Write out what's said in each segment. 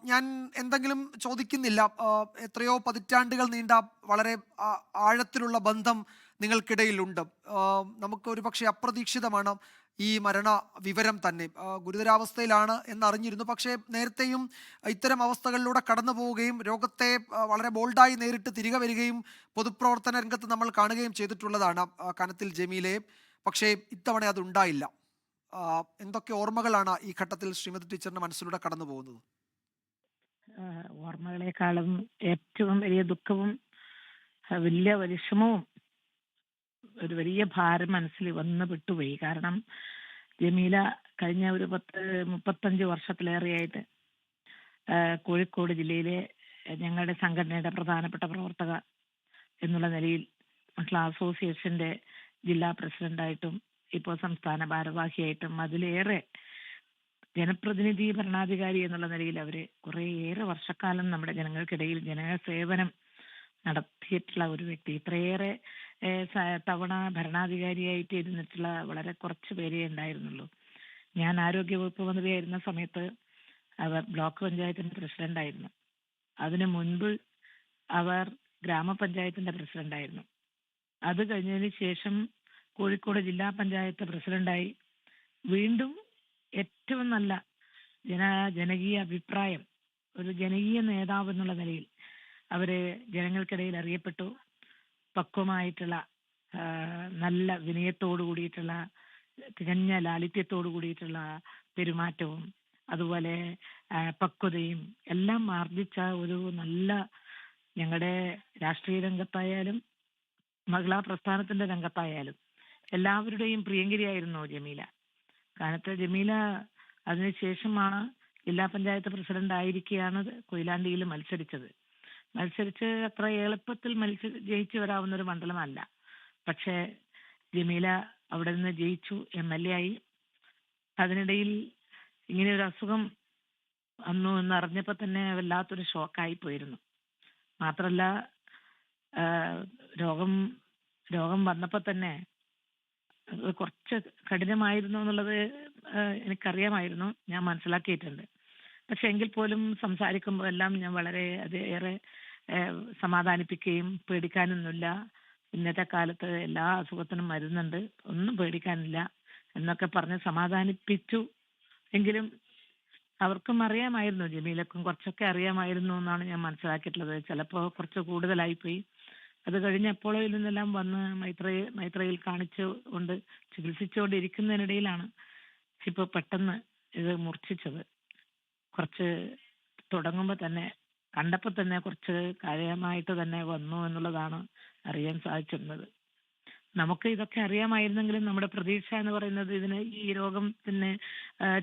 ഞാൻ എന്തെങ്കിലും ചോദിക്കുന്നില്ല. എത്രയോ പതിറ്റാണ്ടുകൾ നീണ്ട വളരെ ആഴത്തിലുള്ള ബന്ധം നിങ്ങൾക്കിടയിലുണ്ട്. നമുക്ക് ഒരുപക്ഷെ അപ്രതീക്ഷിതമാണ് ഈ മരണ വിവരം തന്നെ. ഗുരുതരാവസ്ഥയിലാണ് എന്നറിഞ്ഞിരുന്നു. പക്ഷേ നേരത്തെയും ഇത്തരം അവസ്ഥകളിലൂടെ കടന്നു പോവുകയും രോഗത്തെ വളരെ ബോൾഡായി നേരിട്ട് തിരികെ വരികയും പൊതുപ്രവർത്തന രംഗത്ത് നമ്മൾ കാണുകയും ചെയ്തിട്ടുള്ളതാണ് കനത്തിൽ ജമീലയെ. പക്ഷേ ഇത്തവണ അതുണ്ടായില്ല. എന്തൊക്കെ ഓർമ്മകളാണ് ഈ ഘട്ടത്തിൽ ശ്രീമതി ടീച്ചറിന്റെ മനസ്സിലൂടെ കടന്നു പോകുന്നത്? ഓർമ്മകളെക്കാളും ഏറ്റവും വലിയ ദുഃഖവും വലിയ വിഷമവും ഒരു വലിയ ഭാരം മനസ്സിൽ വന്ന് വിട്ടുപോയി. കാരണം ജമീല കഴിഞ്ഞ ഒരു 35 വർഷത്തിലേറെയായിട്ട് കോഴിക്കോട് ജില്ലയിലെ ഞങ്ങളുടെ സംഘടനയുടെ പ്രധാനപ്പെട്ട പ്രവർത്തക എന്നുള്ള നിലയിൽ മക്കള അസോസിയേഷന്റെ ജില്ലാ പ്രസിഡന്റായിട്ടും ഇപ്പോൾ സംസ്ഥാന ഭാരവാഹിയായിട്ടും അതിലേറെ ജനപ്രതിനിധി ഭരണാധികാരി എന്നുള്ള നിലയിൽ അവര് കുറേയേറെ വർഷക്കാലം നമ്മുടെ ജനങ്ങൾക്കിടയിൽ ജനസേവനം നടത്തിയിട്ടുള്ള ഒരു വ്യക്തി. ഇത്രയേറെ തവണ ഭരണാധികാരിയായിട്ട് ഇരുന്നിട്ടുള്ള വളരെ കുറച്ച് പേരേ ഉണ്ടായിരുന്നുള്ളൂ. ഞാൻ ആരോഗ്യവകുപ്പ് മന്ത്രിയായിരുന്ന സമയത്ത് അവർ ബ്ലോക്ക് പഞ്ചായത്തിന്റെ പ്രസിഡന്റായിരുന്നു. അതിനു മുൻപ് അവർ ഗ്രാമപഞ്ചായത്തിന്റെ പ്രസിഡന്റായിരുന്നു. അത് കഴിഞ്ഞതിന് ശേഷം കോഴിക്കോട് ജില്ലാ പഞ്ചായത്ത് പ്രസിഡന്റായി. വീണ്ടും ഏറ്റവും നല്ല ജനകീയ അഭിപ്രായം, ഒരു ജനകീയ നേതാവ് എന്നുള്ള നിലയിൽ അവര് ജനങ്ങൾക്കിടയിൽ അറിയപ്പെട്ടു. പക്വമായിട്ടുള്ള നല്ല വിനയത്തോടു കൂടിയിട്ടുള്ള തികഞ്ഞ ലാളിത്യത്തോടു കൂടിയിട്ടുള്ള പെരുമാറ്റവും അതുപോലെ പക്വതയും എല്ലാം ആർജിച്ച ഒരു നല്ല, ഞങ്ങളുടെ രാഷ്ട്രീയ രംഗത്തായാലും മഹിളാ പ്രസ്ഥാനത്തിന്റെ രംഗത്തായാലും എല്ലാവരുടെയും പ്രിയങ്കരിയായിരുന്നു ജമീല. കാലത്ത് ജമീല അതിനുശേഷമാണ് ജില്ലാ പഞ്ചായത്ത് പ്രസിഡന്റ് ആയിരിക്കെയാണ് കൊയിലാണ്ടിയിൽ മത്സരിച്ച് അത്ര എളുപ്പത്തിൽ ജയിച്ചു വരാവുന്ന ഒരു മണ്ഡലമല്ല. പക്ഷേ ജമീല അവിടെ നിന്ന് ജയിച്ചു, MLA ആയി. അതിനിടയിൽ ഇങ്ങനെ ഒരു അസുഖം വന്നു എന്നറിഞ്ഞപ്പോൾ തന്നെ വല്ലാത്തൊരു ഷോക്കായി പോയിരുന്നു. മാത്രല്ല രോഗം വന്നപ്പോൾ തന്നെ കുറച്ച് കഠിനമായിരുന്നു എന്നുള്ളത് എനിക്കറിയാമായിരുന്നു, ഞാൻ മനസ്സിലാക്കിയിട്ടുണ്ട്. പക്ഷെ എങ്കിൽ പോലും സംസാരിക്കുമ്പോൾ എല്ലാം ഞാൻ വളരെ ഏറെ സമാധാനിപ്പിക്കുകയും പേടിക്കാനൊന്നുമില്ല, ഇന്നത്തെ കാലത്ത് എല്ലാ അസുഖത്തിനും മരുന്നുണ്ട്, ഒന്നും പേടിക്കാനില്ല എന്നൊക്കെ പറഞ്ഞ് സമാധാനിപ്പിച്ചു. എങ്കിലും അവർക്കും അറിയാമായിരുന്നു, ജമീലക്കും കുറച്ചൊക്കെ അറിയാമായിരുന്നു എന്നാണ് ഞാൻ മനസ്സിലാക്കിയിട്ടുള്ളത്. ചിലപ്പോൾ കുറച്ച് കൂടുതലായിപ്പോയി. അത് കഴിഞ്ഞ് അപ്പോളോയിൽ നിന്നെല്ലാം വന്ന് മൈത്രയിൽ കാണിച്ചുകൊണ്ട് ചികിത്സിച്ചുകൊണ്ടിരിക്കുന്നതിനിടയിലാണ് ഇപ്പോൾ പെട്ടെന്ന് ഇത് മൂർച്ഛിച്ചത്. കുറച്ച് തുടങ്ങുമ്പോൾ തന്നെ കണ്ടപ്പോൾ തന്നെ കുറച്ച് കാര്യമായിട്ട് തന്നെ വന്നു എന്നുള്ളതാണ് അറിയാൻ സാധിച്ചിരുന്നത്. നമുക്ക് ഇതൊക്കെ അറിയാമായിരുന്നെങ്കിലും നമ്മുടെ പ്രതീക്ഷ എന്ന് പറയുന്നത് ഈ രോഗത്തിന്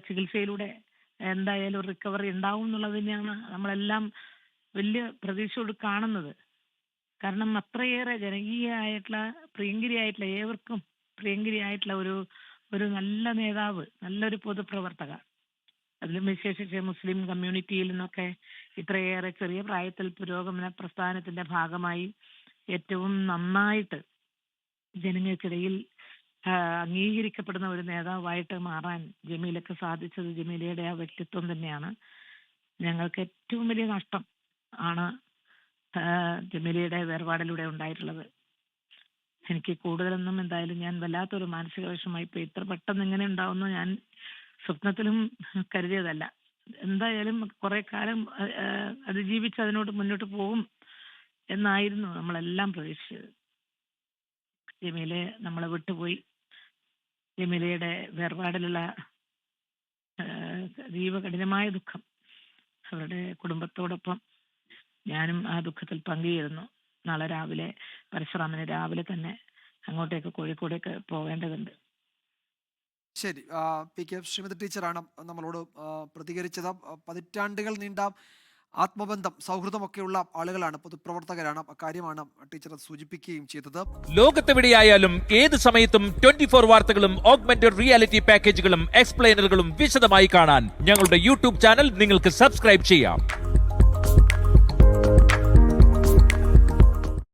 ചികിത്സയിലൂടെ എന്തായാലും റിക്കവറി ഉണ്ടാവും എന്നുള്ളത് തന്നെയാണ് നമ്മളെല്ലാം വലിയ പ്രതീക്ഷയോട് കാണുന്നത്. കാരണം അത്രയേറെ ജനകീയമായിട്ടുള്ള പ്രിയങ്കരിയായിട്ടുള്ള ഏവർക്കും പ്രിയങ്കരിയായിട്ടുള്ള ഒരു നല്ല നേതാവ്, നല്ലൊരു പൊതുപ്രവർത്തക, അതിലും വിശേഷിച്ച് മുസ്ലിം കമ്മ്യൂണിറ്റിയിൽ നിന്നൊക്കെ ഇത്രയേറെ ചെറിയ പ്രായത്തിൽ പുരോഗമന പ്രസ്ഥാനത്തിന്റെ ഭാഗമായി ഏറ്റവും നന്നായിട്ട് ജനങ്ങൾക്കിടയിൽ അംഗീകരിക്കപ്പെടുന്ന ഒരു നേതാവായിട്ട് മാറാൻ ജമീലക്ക് സാധിച്ചത് ജമീലയുടെ ആ വ്യക്തിത്വം തന്നെയാണ്. ഞങ്ങൾക്ക് ഏറ്റവും വലിയ നഷ്ടം ആണ് ജമീലയുടെ വേർപാടിലൂടെ ഉണ്ടായിട്ടുള്ളത്. എനിക്ക് കൂടുതലൊന്നും എന്തായാലും ഞാൻ വല്ലാത്തൊരു മാനസിക വിഷമമായി പോയി. ഇത്ര പെട്ടെന്ന് ഇങ്ങനെ ഉണ്ടാവുന്നു ഞാൻ സ്വപ്നത്തിലും കരുതിയതല്ല. എന്തായാലും കുറെ കാലം അതിജീവിച്ച് അതിനോട് മുന്നോട്ട് പോകും എന്നായിരുന്നു നമ്മളെല്ലാം പ്രതീക്ഷിച്ചത്. ജമീലെ നമ്മളെ വിട്ടുപോയി. ജമീലയുടെ വേർപാടിലുള്ള അതീവ കഠിനമായ ദുഃഖം അവരുടെ കുടുംബത്തോടൊപ്പം ഞാനും ആ ദുഃഖത്തിൽ പങ്കുചേരുന്നു. നാളെ രാവിലെ പരശുറാമിന് രാവിലെ തന്നെ അങ്ങോട്ടേക്ക് കോഴിക്കോടേക്ക് പോകേണ്ടതുണ്ട്. ശരി, PK ശ്രീമതി ടീച്ചറാണ് നമ്മളോട് പ്രതികരിച്ചത്. പതിറ്റാണ്ടുകൾ നീണ്ട ആത്മബന്ധം സൗഹൃദമൊക്കെയുള്ള ആളുകളാണ്, പൊതുപ്രവർത്തകരാണ്. അക്കാര്യമാണ് ടീച്ചർ സൂചിപ്പിക്കുകയും ചെയ്തത്. ലോകത്തെവിടെയായാലും ഏത് സമയത്തും 24 വാർത്തകളും ഓഗ്മെന്റഡ് റിയാലിറ്റി പാക്കേജുകളും എക്സ്പ്ലെയിനറുകളും വിശദമായി കാണാൻ ഞങ്ങളുടെ യൂട്യൂബ് ചാനൽ നിങ്ങൾക്ക് സബ്സ്ക്രൈബ് ചെയ്യാം.